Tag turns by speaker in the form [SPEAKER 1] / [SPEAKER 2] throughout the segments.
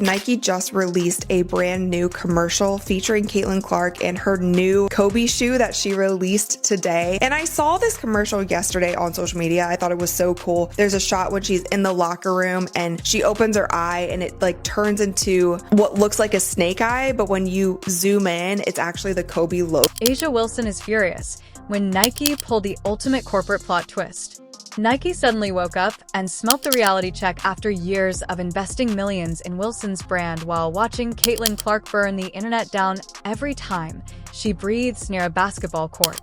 [SPEAKER 1] Nike just released a brand new commercial featuring Caitlin Clark and her new Kobe shoe that she released today. And I saw this commercial yesterday on social media. I thought it was so cool. There's a shot when she's in the locker room and she opens her eye and it like turns into what looks like a snake eye, but when you zoom in, it's actually the Kobe logo.
[SPEAKER 2] A'ja Wilson is furious when Nike pulled the ultimate corporate plot twist. Nike suddenly woke up and smelt the reality check after years of investing millions in Wilson's brand while watching Caitlin Clark burn the internet down every time she breathes near a basketball court.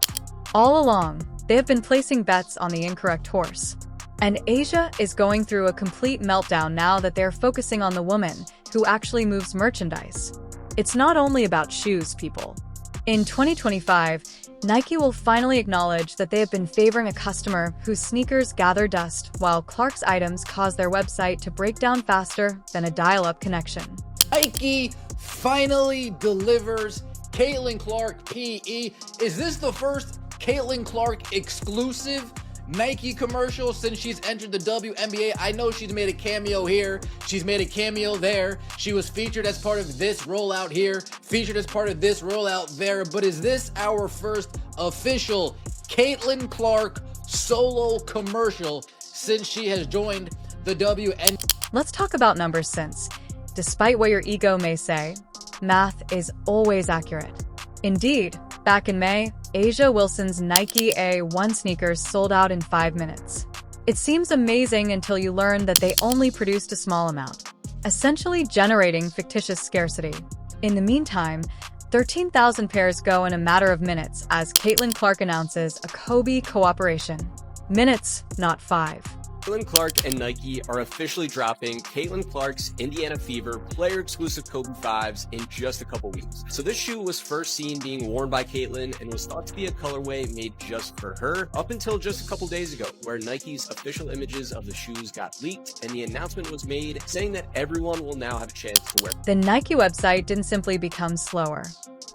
[SPEAKER 2] All along, they have been placing bets on the incorrect horse. And A'ja is going through a complete meltdown now that they're focusing on the woman who actually moves merchandise. It's not only about shoes, people. In 2025, Nike will finally acknowledge that they have been favoring a customer whose sneakers gather dust while Clark's items cause their website to break down faster than a dial-up connection.
[SPEAKER 3] Nike finally delivers Caitlin Clark PE. Is this the first Caitlin Clark exclusive Nike commercial since she's entered the WNBA? I know she's made a cameo here, she's made a cameo there, she was featured as part of this rollout here, featured as part of this rollout there, but is this our first official Caitlin Clark solo commercial since she has joined the WNBA?
[SPEAKER 2] Let's talk about numbers since, despite what your ego may say, math is always accurate. Indeed, back in May, A'ja Wilson's Nike A1 sneakers sold out in 5 minutes. It seems amazing until you learn that they only produced a small amount, essentially generating fictitious scarcity. In the meantime, 13,000 pairs go in a matter of minutes as Caitlin Clark announces a Kobe cooperation. Minutes, not 5.
[SPEAKER 4] Caitlin Clark and Nike are officially dropping Caitlin Clark's Indiana Fever player-exclusive Kobe 5s in just a couple weeks. So this shoe was first seen being worn by Caitlin and was thought to be a colorway made just for her up until just a couple days ago, where Nike's official images of the shoes got leaked and the announcement was made saying that everyone will now have a chance to wear.
[SPEAKER 2] The Nike website didn't simply become slower.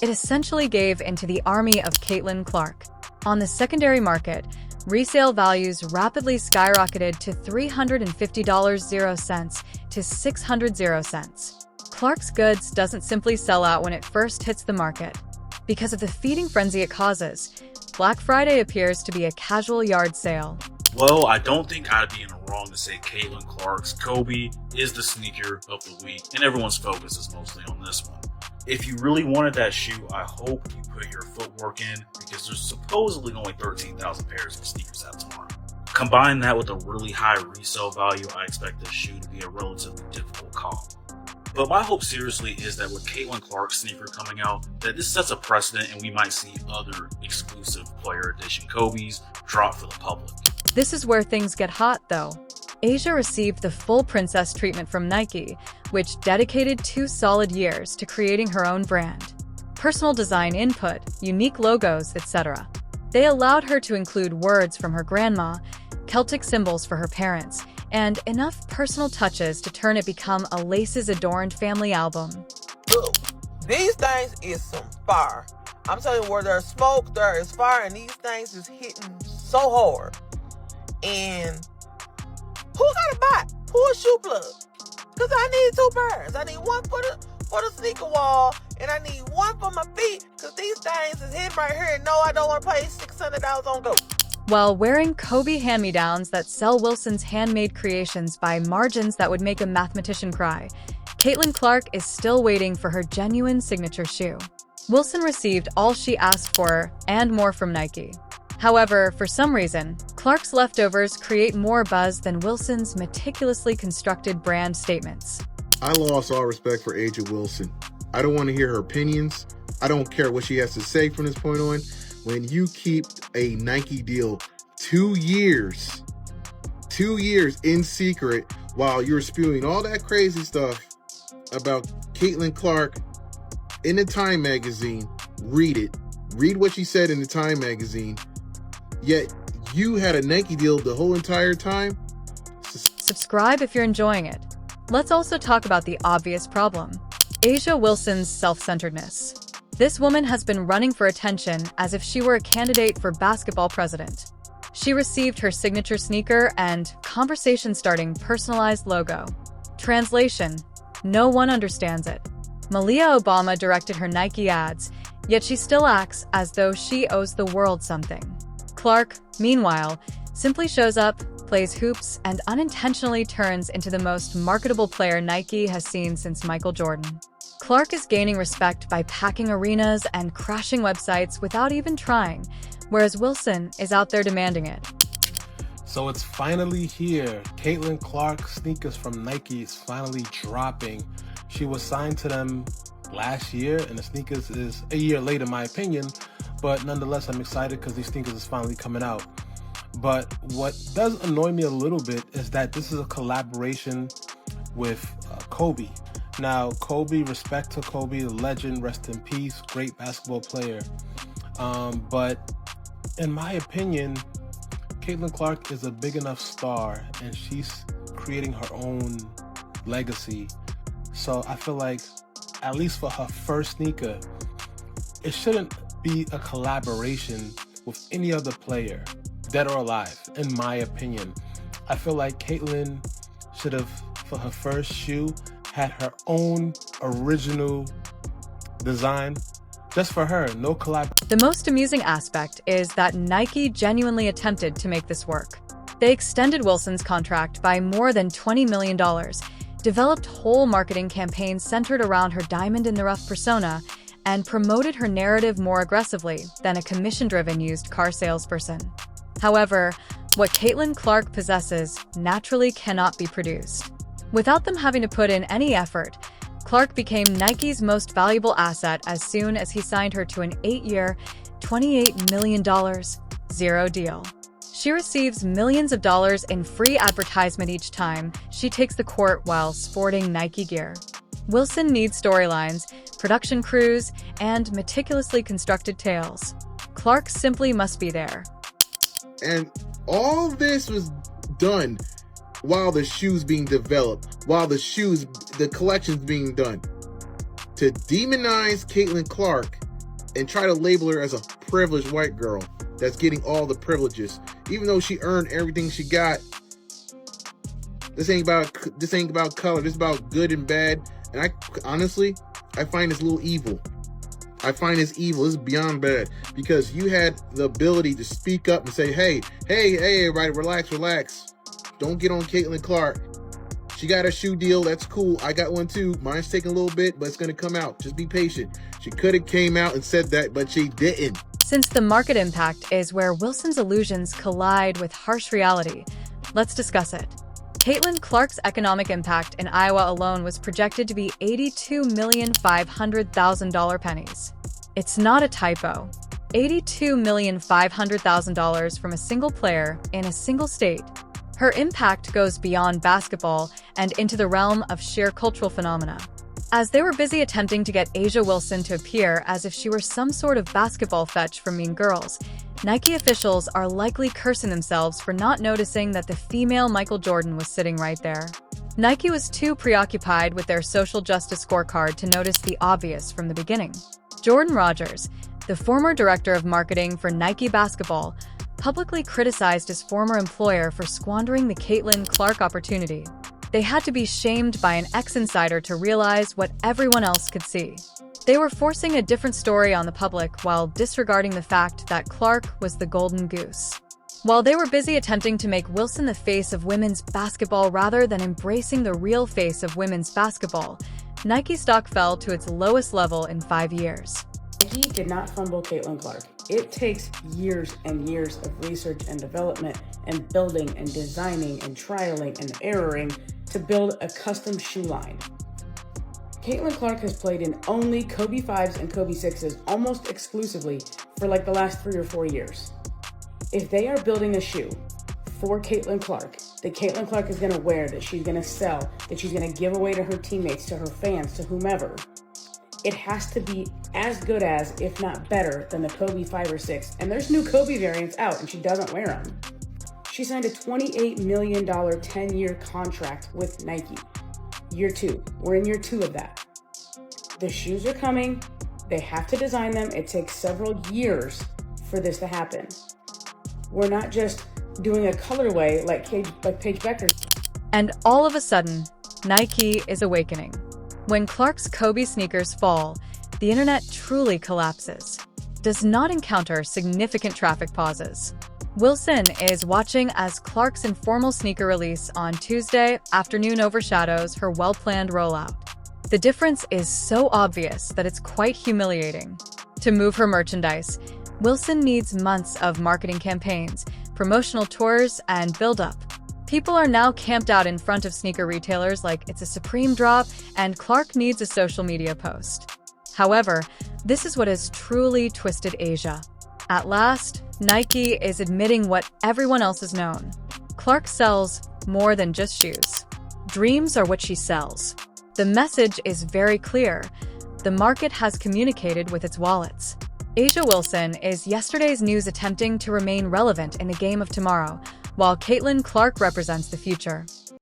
[SPEAKER 2] It essentially gave into the army of Caitlin Clark. On the secondary market, resale values rapidly skyrocketed to $350.00 to $600.00. Clark's goods doesn't simply sell out when it first hits the market. Because of the feeding frenzy it causes, Black Friday appears to be a casual yard sale.
[SPEAKER 5] Well, I don't think I'd be in the wrong to say Caitlin Clark's Kobe is the sneaker of the week, and everyone's focus is mostly on this one. If you really wanted that shoe, I hope you put your footwork in, because there's supposedly only 13,000 pairs of sneakers out tomorrow. Combine that with a really high resale value, I expect this shoe to be a relatively difficult call. But my hope seriously is that with Caitlin Clark's sneaker coming out, that this sets a precedent and we might see other exclusive player edition Kobe's drop for the public.
[SPEAKER 2] This is where things get hot, though. A'ja received the full princess treatment from Nike, which dedicated 2 solid years to creating her own brand. Personal design input, unique logos, etc. They allowed her to include words from her grandma, Celtic symbols for her parents, and enough personal touches to turn it become a laces-adorned family album.
[SPEAKER 6] Look, these things is some fire. I'm telling you, where there's smoke, there is fire, and these things is hitting so hard. And who got a buy? Who a shoe plug? Because I need 2 pairs. I need one for the sneaker wall, and I need one for my feet, because these things is hitting right here, and no, I don't want to pay $600 on Go.
[SPEAKER 2] While wearing Kobe hand-me-downs that sell Wilson's handmade creations by margins that would make a mathematician cry, Caitlin Clark is still waiting for her genuine signature shoe. Wilson received all she asked for and more from Nike. However, for some reason, Clark's leftovers create more buzz than Wilson's meticulously constructed brand statements.
[SPEAKER 7] I lost all respect for A'ja Wilson. I don't want to hear her opinions. I don't care what she has to say from this point on. When you keep a Nike deal 2 years in secret while you're spewing all that crazy stuff about Caitlin Clark in the Time magazine, read it. Read what she said in the Time magazine. Yet you had a Nike deal the whole entire time?
[SPEAKER 2] Subscribe if you're enjoying it. Let's also talk about the obvious problem: A'ja Wilson's self-centeredness. This woman has been running for attention as if she were a candidate for basketball president. She received her signature sneaker and conversation-starting personalized logo. Translation: No one understands it. Malia Obama directed her Nike ads, yet she still acts as though she owes the world something. Clark, meanwhile, simply shows up, plays hoops, and unintentionally turns into the most marketable player Nike has seen since Michael Jordan. Clark is gaining respect by packing arenas and crashing websites without even trying, whereas Wilson is out there demanding it.
[SPEAKER 8] So it's finally here. Caitlin Clark sneakers from Nike is finally dropping. She was signed to them last year, and the sneakers is a year late in my opinion, but nonetheless I'm excited because these sneakers is finally coming out. But what does annoy me a little bit is that this is a collaboration with Kobe. Now, Kobe, respect to Kobe, the legend, rest in peace, great basketball player. But in my opinion, Caitlin Clark is a big enough star and she's creating her own legacy. So I feel like, at least for her first sneaker, it shouldn't be a collaboration with any other player, dead or alive, in my opinion. I feel like Caitlin should have, for her first shoe, had her own original design just for her, no collab.
[SPEAKER 2] The most amusing aspect is that Nike genuinely attempted to make this work. They extended Wilson's contract by more than $20 million, developed whole marketing campaigns centered around her diamond-in-the-rough persona, and promoted her narrative more aggressively than a commission-driven used car salesperson. However, what Caitlin Clark possesses naturally cannot be produced. Without them having to put in any effort, Clark became Nike's most valuable asset as soon as he signed her to an 8-year, $28 million, zero deal. She receives millions of dollars in free advertisement each time she takes the court while sporting Nike gear. Wilson needs storylines, production crews, and meticulously constructed tales. Clark simply must be there.
[SPEAKER 7] And all this was done while the shoes being developed, while the collection's being done. To demonize Caitlin Clark and try to label her as a privileged white girl that's getting all the privileges, even though she earned everything she got. This ain't about color. This is about good and bad. And I honestly find this a little evil. I find this evil. This is beyond bad, because you had the ability to speak up and say, hey, everybody, relax. Don't get on Caitlin Clark. She got a shoe deal. That's cool. I got one too. Mine's taking a little bit, but it's going to come out. Just be patient. She could have came out and said that, but she didn't.
[SPEAKER 2] Since the market impact is where Wilson's illusions collide with harsh reality, let's discuss it. Caitlin Clark's economic impact in Iowa alone was projected to be $82,500,000 pennies. It's not a typo. $82,500,000 from a single player in a single state. Her impact goes beyond basketball and into the realm of sheer cultural phenomena. As they were busy attempting to get A'ja Wilson to appear as if she were some sort of basketball fetch from Mean Girls, Nike officials are likely cursing themselves for not noticing that the female Michael Jordan was sitting right there. Nike was too preoccupied with their social justice scorecard to notice the obvious from the beginning. Jordan Rogers, the former director of marketing for Nike Basketball, publicly criticized his former employer for squandering the Caitlin Clark opportunity. They had to be shamed by an ex-insider to realize what everyone else could see. They were forcing a different story on the public while disregarding the fact that Clark was the golden goose. While they were busy attempting to make Wilson the face of women's basketball rather than embracing the real face of women's basketball, Nike stock fell to its lowest level in 5 years.
[SPEAKER 9] Nike did not fumble Caitlin Clark. It takes years and years of research and development and building and designing and trialing and erroring to build a custom shoe line. Caitlin Clark has played in only Kobe 5s and Kobe 6s almost exclusively for like the last 3 or 4 years. If they are building a shoe for Caitlin Clark, that Caitlin Clark is going to wear, that she's going to sell, that she's going to give away to her teammates, to her fans, to whomever, it has to be as good as, if not better, than the Kobe 5 or 6. And there's new Kobe variants out and she doesn't wear them. She signed a $28 million 10-year contract with Nike. Year 2. We're in year 2 of that. The shoes are coming. They have to design them. It takes several years for this to happen. We're not just doing a colorway like Paige Becker.
[SPEAKER 2] And all of a sudden, Nike is awakening. When Clark's Kobe sneakers fall, the internet truly collapses. Does not encounter significant traffic pauses. Wilson is watching as Clark's informal sneaker release on Tuesday afternoon overshadows her well-planned rollout. The difference is so obvious that it's quite humiliating. To move her merchandise, Wilson needs months of marketing campaigns, promotional tours, and build-up. People are now camped out in front of sneaker retailers like it's a Supreme drop, and Clark needs a social media post. However, this is what has truly twisted Asia. At last, Nike is admitting what everyone else has known. Clark sells more than just shoes. Dreams are what she sells. The message is very clear. The market has communicated with its wallets. A'ja Wilson is yesterday's news attempting to remain relevant in the game of tomorrow, while Caitlin Clark represents the future.